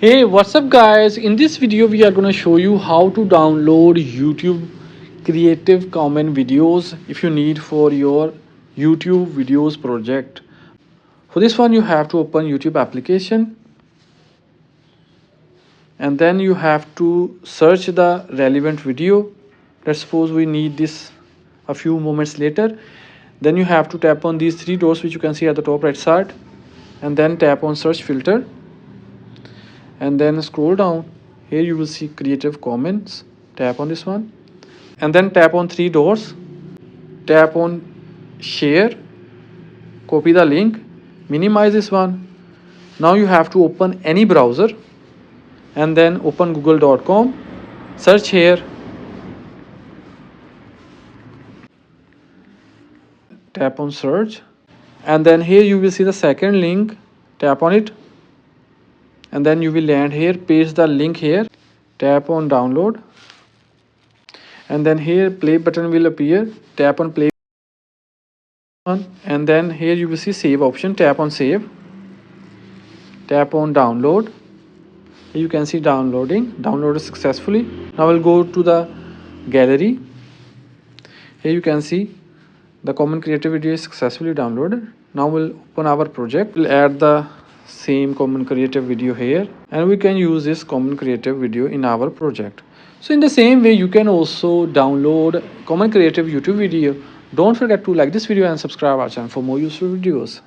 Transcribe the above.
Hey, what's up guys? In this video we are going to show you how to download YouTube Creative Commons videos if you need for your YouTube videos project. For this one you have to open YouTube application and then you have to search the relevant video. Let's suppose we need this a few moments later. Then you have to tap on these three dots which you can see at the top right side and then tap on search filter. And then scroll down. Here you will see Creative Commons. Tap on this one and then tap on three dots. Tap on share, copy the link, minimize this one. Now you have to open any browser and then open google.com, search here, tap on search, and then here you will see the second link. Tap on it and then you will land here. Paste the link here, tap on download, and then here play button will appear. Tap on play and then here you will see save option. Tap on save, tap on download. Here you can see downloaded successfully. Now we'll go to the gallery. Here you can see the common creative video is successfully downloaded. Now we'll open our project. We'll add the same common creative video here and we can use this common creative video in our project. So in the same way you can also download common creative YouTube video. Don't forget to like this video and subscribe our channel for more useful videos.